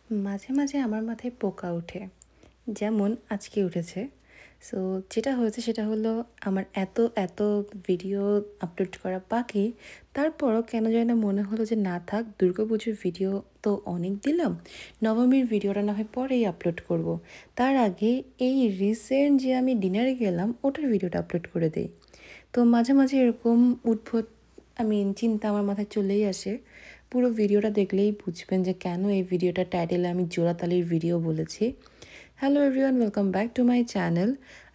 মাঝে, মাঝে আমার মাথায় পোকা ওঠে। যেমন আজকে উঠেছে। সো যেটা হয়েছে সেটা হলো আমার এত ভিডিও আপলোড করা বাকি। তারপরও কেন জানি না মনে হলো যে না থাক দুর্গাপুজোর ভিডিও তো অনেক দিলাম। নবমীর ভিডিওটা না হয় পরেই আপলোড করব। তার আগে এই রিসেন্ট যে আমি ডিনারে গেলাম ওটার ভিডিওটা আপলোড করে দেই। তো মাঝে, মাঝে এরকম উদ্ভট চিন্তা আমার মাথায় চলেই আসে। পুরো ভিডিওটা দেখলেই বুঝবেন যে কেন এই ভিডিওটা টাইটেলে আমি জোড়াতালির ভিডিও বলেছি। Hello everyone, welcome back to my channel.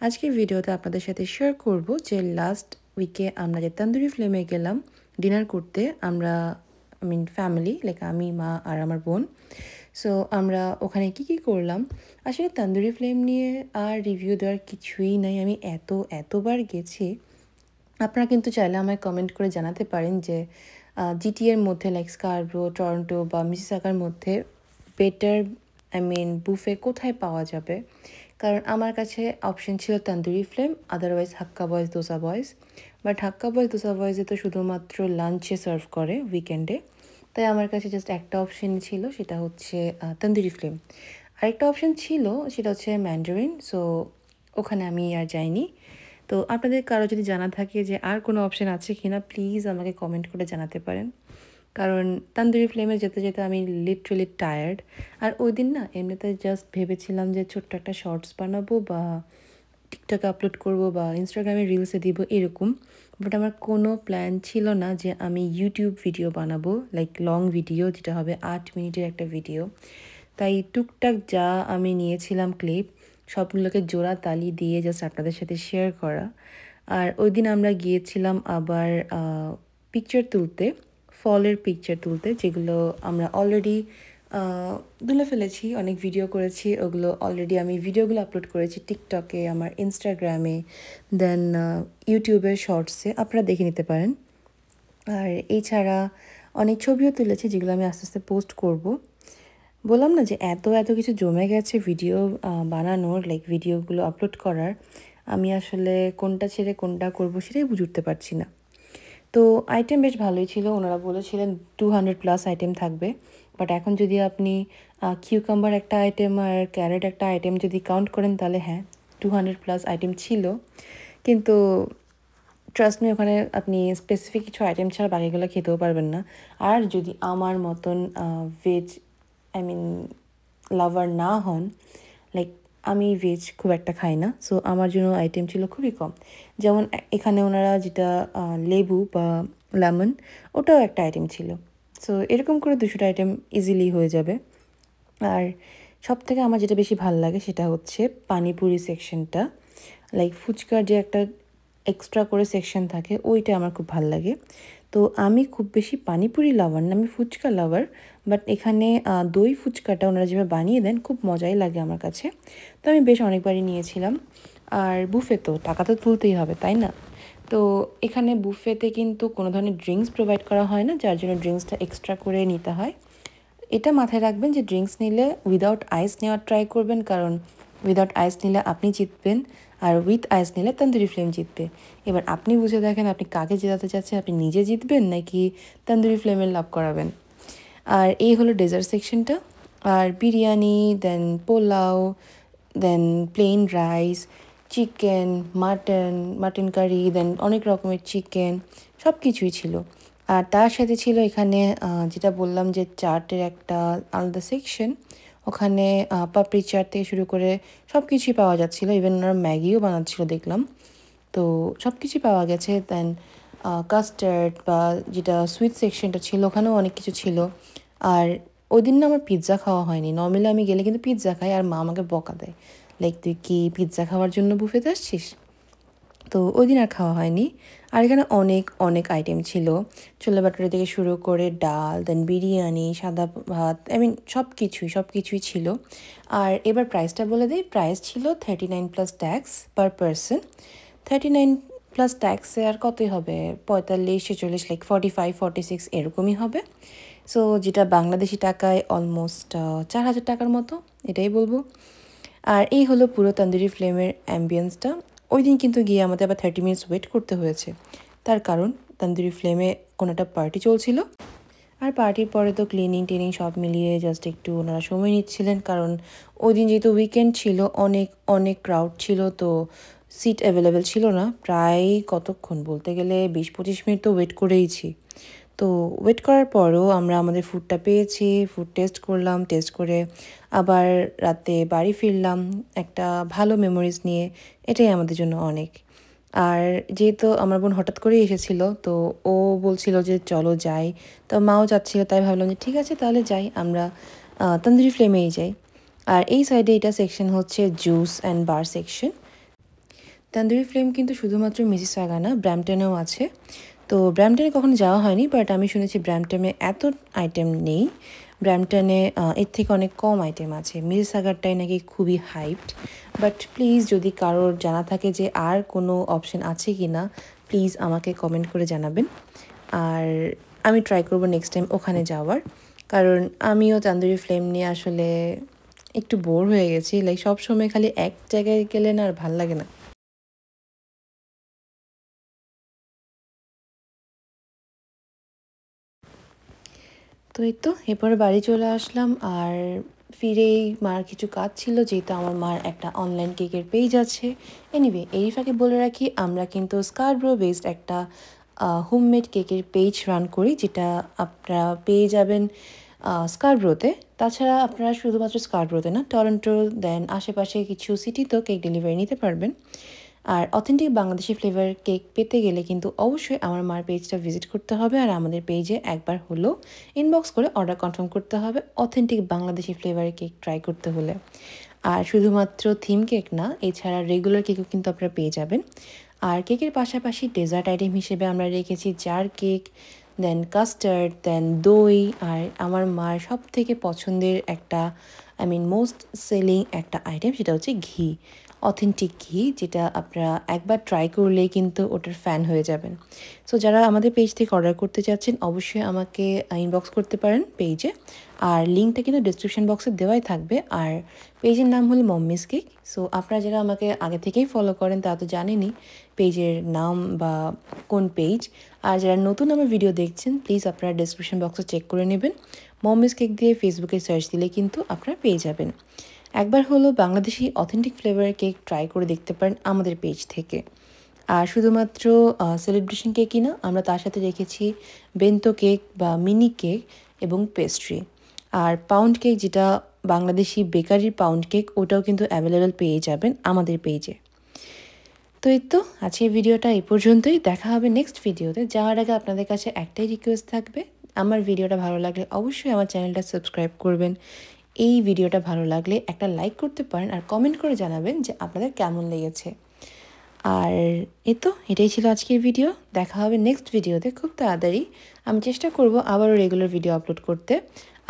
আজকের ভিডিওতে আপনাদের সাথে শেয়ার করব যে লাস্ট উইকে আমরা যে তন্দুরি ফ্লেমে গেলাম ডিনার করতে। আমরা ফ্যামিলি লাইক আমি, মা আর আমার বোন। সো আমরা ওখানে কি করলাম, আসলে তন্দুরি ফ্লেম নিয়ে আর রিভিউ দেওয়ার কিছুই নাই। আমি এতবার গেছি। আপনারা কিন্তু চাইলে আমায় কমেন্ট করে জানাতে পারেন যে জিটিএর মধ্যে লাইক স্কারব্রো, টরন্টো বা মিসিসাগার মধ্যে বেটার বুফে কোথায় পাওয়া যাবে। কারণ আমার কাছে অপশন ছিল Tandoori Flame, otherwise Hakka Boys, Dosa Boys. But Hakka Boys, Dosa বয়েজে তো শুধুমাত্র লাঞ্চে সার্ভ করে উইকেন্ডে। তাই আমার কাছে জাস্ট একটা অপশন ছিল, সেটা হচ্ছে তন্দুরি ফ্লেম। আরেকটা অপশন ছিল সেটা হচ্ছে ম্যান্ডারিন। সো ওখানে আমি আর যাইনি। তো আপনাদের কারো যদি জানা থাকে যে আর কোনো অপশন আছে কি না, প্লিজ আমাকে কমেন্ট করে জানাতে পারেন। কারণ তান্দুরি ফ্লেমে যেতে যেতে আমি লিটারেলি টায়ার্ড। আর ওই দিন না এমনিতে জাস্ট ভেবেছিলাম যে ছোট্ট একটা শর্টস বানাবো বা টিকটকে আপলোড করব বা ইনস্টাগ্রামে রিলসে দিব এরকম। বাট আমার কোনো প্ল্যান ছিল না যে আমি ইউটিউব ভিডিও বানাবো, লাইক লং ভিডিও যেটা হবে 8 মিনিটের একটা ভিডিও। তাই টুকটাক যা আমি নিয়েছিলাম ক্লিপ, সবগুলোকে জোড়া তালি দিয়ে জাস্ট আপনাদের সাথে শেয়ার করা। আর ওই দিন আমরা গিয়েছিলাম আবার পিকচার তুলতে, ফলের পিকচার তুলতে, যেগুলো আমরা অলরেডি তুলে ফেলেছি, অনেক ভিডিও করেছি। ওগুলো অলরেডি আমি ভিডিওগুলো আপলোড করেছি টিকটকে, আমার ইনস্টাগ্রামে, দেন ইউটিউবের শর্টসে, আপনারা দেখে নিতে পারেন। আর এছাড়া অনেক ছবিও তুলেছি যেগুলো আমি আস্তে আস্তে পোস্ট করব। বললাম না যে এত কিছু জমে গেছে ভিডিও বানানোর, লাইক ভিডিওগুলো আপলোড করার। আমি আসলে কোনটা ছেড়ে কোনটা করব সেটাই বুঝে উঠতে পারছি না। তো আইটেম বেশ ভালোই ছিল, ওনারা বলেছিলেন 200+ আইটেম থাকবে। বাট এখন যদি আপনি কিউকাম্বার একটা আইটেম আর ক্যারেট একটা আইটেম যদি কাউন্ট করেন তাহলে হ্যাঁ, 200+ আইটেম ছিল। কিন্তু ট্রাস্ট মি, ওখানে আপনি স্পেসিফিক কিছু আইটেম ছাড়া বাকিগুলো খেতেও পারবেন না। আর যদি আমার মতন ভেজ আই মিন লাভার না হন, লাইক আমি ভেজ খুব একটা খাই না, সো আমার জন্য আইটেম ছিল খুবই কম। যেমন এখানে ওনারা যেটা লেবু বা লেমন, ওটাও একটা আইটেম ছিল। সো এরকম করে 200টা আইটেম ইজিলি হয়ে যাবে। আর সবথেকে আমার যেটা বেশি ভাল লাগে সেটা হচ্ছে পানিপুরি সেকশনটা, লাইক ফুচকার যে একটা এক্সট্রা করে সেকশন থাকে ওইটা আমার খুব ভাল লাগে। তো আমি খুব বেশি পানিপুরি লাভার না, আমি ফুচকা লাভার। বাট এখানে দই ফুচকাটা ওনারা যেভাবে বানিয়ে দেন খুব মজাই লাগে আমার কাছে। তো আমি বেশ অনেকবারই নিয়েছিলাম। আর বুফে তো টাকা তো তুলতেই হবে, তাই না? তো এখানে বুফেতে কিন্তু কোনো ধরনের ড্রিঙ্কস প্রোভাইড করা হয় না, যার জন্য ড্রিঙ্কসটা এক্সট্রা করে নিতে হয়। এটা মাথায় রাখবেন যে ড্রিঙ্কস নিলে উইদাউট আইস নেওয়ার ট্রাই করবেন, কারণ উইদাউট আইস নিলে আপনি জিতবেন আর উইথ আইস নিলে তন্দুরি ফ্লেম জিতবে। এবার আপনি বুঝে দেখেন আপনি কাকে জেতাতে চাচ্ছেন, আপনি নিজে জিতবেন নাকি তন্দুরি ফ্লেমের লাভ করাবেন। আর এই হলো ডেজার্ট সেকশনটা। আর biryani, then pulao, then plain rice, chicken, mutton curry, then অনেক রকমের চিকেন, সব কিছুই ছিল। আর তার সাথে ছিল এখানে যেটা বললাম যে চাটের একটা আলাদা সেকশন। ওখানে পাপড়ি চাট থেকে শুরু করে সব কিছুই পাওয়া যাচ্ছিলো, ইভেন ওনারা ম্যাগিও বানাচ্ছিল দেখলাম। তো সব কিছুই পাওয়া গেছে। দেন কাস্টার্ড বা যেটা সুইট সেকশনটা ছিল ওখানেও অনেক কিছু ছিল। আর ওই দিন না আমার পিৎজা খাওয়া হয়নি। নর্মালি আমি গেলে কিন্তু পিৎজা খাই আর মা আমাকে বকা দেয়, লাইক তুই কি পিৎজা খাওয়ার জন্য বুফেতে আসছিস। তো ওই দিন আর খাওয়া হয়নি। আর এখানে অনেক আইটেম ছিল, ছোলে বাটারি থেকে শুরু করে ডাল, দেন বিরিয়ানি, সাদা ভাত, সব কিছুই ছিল। আর এবার প্রাইসটা বলে দিই, প্রাইস ছিল 39+ট্যাক্স পার পারসন। 39+ট্যাক্সে আর কতই হবে, 45-46, লাইক 45-46 এরকমই হবে। সো যেটা বাংলাদেশি টাকায় অলমোস্ট 4,000 টাকার মতো, এটাই বলবো। আর এই হলো পুরো তন্দুরি ফ্লেমের অ্যাম্বিয়েন্সটা। ওই দিন কিন্তু গিয়ে আমাদের আবার 30 মিনিটস ওয়েট করতে হয়েছে, তার কারণ তন্দুরি ফ্লেমে কোনো একটা পার্টি চলছিল। আর পার্টির পরে তো ক্লিনিং সব মিলিয়ে জাস্ট একটু ওনারা সময় নিচ্ছিলেন, কারণ ওই দিন যেহেতু উইকেন্ড ছিল, অনেক অনেক ক্রাউড ছিল, তো সিট অ্যাভেলেবেল ছিল না। প্রায় কতক্ষণ বলতে গেলে 20-25 মিনিট তো ওয়েট করেইছি। তো ওয়েট করার পরও আমরা আমাদের ফুডটা পেয়েছি, ফুড টেস্ট করলাম, টেস্ট করে আবার রাতে বাড়ি ফিরলাম একটা ভালো মেমোরিজ নিয়ে। এটাই আমাদের জন্য অনেক। আর যেহেতু আমার বোন হঠাৎ করেই এসেছিল, তো ও বলছিল যে চলো যাই, তো মাও যাচ্ছিল, তাই ভাবলাম যে ঠিক আছে তাহলে যাই, আমরা তন্দুরি ফ্লেমেই যাই। আর এই সাইডে এটা সেকশন হচ্ছে juice and bar section. Tandoori flame কিন্তু শুধুমাত্র মিসিসাগা না, ব্র্যাম্পটনেও আছে। তো ব্র্যাম্পটনে কখনো যাওয়া হয়নি, বাট আমি শুনেছি ব্র্যাম্পটনে এত আইটেম নেই, ব্র্যাম্পটনে এর থেকে অনেক কম আইটেম আছে। মিসিসাগারটাই নাকি খুবই হাইপড। বাট প্লিজ যদি কারোর জানা থাকে যে আর কোনো অপশন আছে কি না, প্লিজ আমাকে কমেন্ট করে জানাবেন। আর আমি ট্রাই করবো নেক্সট টাইম ওখানে যাওয়ার, কারণ আমিও তন্দুরি ফ্লেম নিয়ে আসলে একটু বোর হয়ে গেছি। লাইক সবসময় খালি এক জায়গায় গেলে না আর ভাল লাগে না। তো এই তো এরপরে বাড়ি চলে আসলাম। আর ফিরেই মার কিছু কাজ ছিল, যেহেতু আমার মার একটা অনলাইন কেকের পেজ আছে। এনিওয়ে এই ফাঁকে বলে রাখি, আমরা কিন্তু স্কারব্রো বেসড একটা হোমমেড কেকের পেজ রান করি, যেটা আপনারা পেয়ে যাবেন স্কারব্রোতে। তাছাড়া আপনারা শুধুমাত্র স্কারব্রোতে না, টরন্টো দেন আশেপাশে কিছু সিটিতেও কেক ডেলিভারি নিতে পারবেন। আর অথেন্টিক বাংলাদেশি ফ্লেভার কেক পেতে গেলে কিন্তু অবশ্যই আমার মার পেজটা ভিজিট করতে হবে, আর আমাদের পেজে একবার হলো ইনবক্স করে অর্ডার কনফার্ম করতে হবে অথেন্টিক বাংলাদেশি ফ্লেভারের কেক ট্রাই করতে হলে। আর শুধুমাত্র থিম কেক না, এছাড়া রেগুলার কেকও কিন্তু আপনারা পেয়ে যাবেন। আর কেকের পাশাপাশি ডেজার্ট আইটেম হিসেবে আমরা রেখেছি জার কেক, দেন কাস্টার্ড, দেন দই, আর আমার মার সব থেকে পছন্দের একটা মোস্ট সেলিং একটা আইটেম, সেটা হচ্ছে ঘি, অথেন্টিক ঘি, যেটা আপনারা একবার ট্রাই করলেই কিন্তু ওটার ফ্যান হয়ে যাবেন। সো যারা আমাদের পেজ থেকে অর্ডার করতে চাচ্ছেন, অবশ্যই আমাকে ইনবক্স করতে পারেন পেজে, আর লিঙ্কটা কিন্তু ডিসক্রিপশন বক্সে দেওয়াই থাকবে। আর পেজের নাম হলো মম্মিস কেক। সো আপনারা যারা আমাকে আগে থেকেই ফলো করেন তারা তো জানেনই পেজের নাম বা কোন পেজ। আর যারা নতুন আমার ভিডিও দেখছেন, প্লিজ আপনারা ডিসক্রিপশন বক্সে চেক করে নেবেন। মম্মিস কেক দিয়ে ফেসবুকে সার্চ দিলে কিন্তু আপনারা পেয়ে যাবেন। একবার হলো বাংলাদেশি অথেন্টিক ফ্লেভারের কেক ট্রাই করে দেখতে পারেন আমাদের পেজ থেকে। আর শুধুমাত্র সেলিব্রেশন কেকই না, আমরা তার সাথে রেখেছি বেন্তো কেক বা মিনি কেক এবং পেস্ট্রি। আর পাউন্ড কেক, যেটা বাংলাদেশি বেকারির পাউন্ড কেক, ওটাও কিন্তু অ্যাভেলেবেল পেয়ে যাবেন আমাদের পেজে। তো এই তো আজকের ভিডিওটা এই পর্যন্তই। দেখা হবে নেক্সট ভিডিওতে। যাওয়ার আগে আপনাদের কাছে একটাই রিকোয়েস্ট থাকবে, আমার ভিডিওটা ভালো লাগলে অবশ্যই আমার চ্যানেলটা সাবস্ক্রাইব করবেন। এই ভিডিওটা ভালো লাগলে একটা লাইক করতে পারেন, আর কমেন্ট করে জানাবেন যে আপনাদের কেমন লেগেছে। আর এই তো এটাই ছিল আজকের ভিডিও। দেখা হবে নেক্সট ভিডিওতে খুব তাড়াতাড়ি। আমি চেষ্টা করব আবারও রেগুলার ভিডিও আপলোড করতে।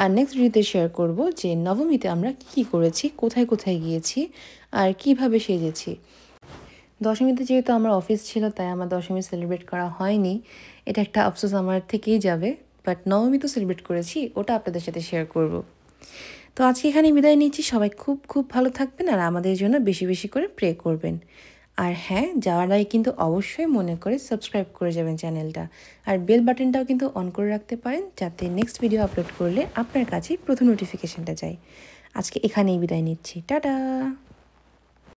আর নেক্সট ভিডিওতে শেয়ার করব যে নবমীতে আমরা কী করেছি, কোথায় কোথায় গিয়েছি, আর কিভাবে সেজেছি। দশমীতে যেহেতু আমার অফিস ছিল, তাই আমার দশমী সেলিব্রেট করা হয়নি, এটা একটা আফসোস আমার থেকেই যাবে। বাট নবমী তো সেলিব্রেট করেছি, ওটা আপনাদের সাথে শেয়ার করব। তো আজকে এখানে বিদায় নিচ্ছি। সবাই খুব খুব ভালো থাকবেন, আর আমাদের জন্য বেশি বেশি করে প্রে করবেন। আর হ্যাঁ, যাওয়ার আগে কিন্তু অবশ্যই মনে করে সাবস্ক্রাইব করে যাবেন চ্যানেলটা, আর বেল বাটনটাও কিন্তু অন করে রাখতে পারেন, যাতে নেক্সট ভিডিও আপলোড করলে আপনার কাছে প্রথম নোটিফিকেশানটা যায়। আজকে এখানেই বিদায় নিচ্ছি, টাটা।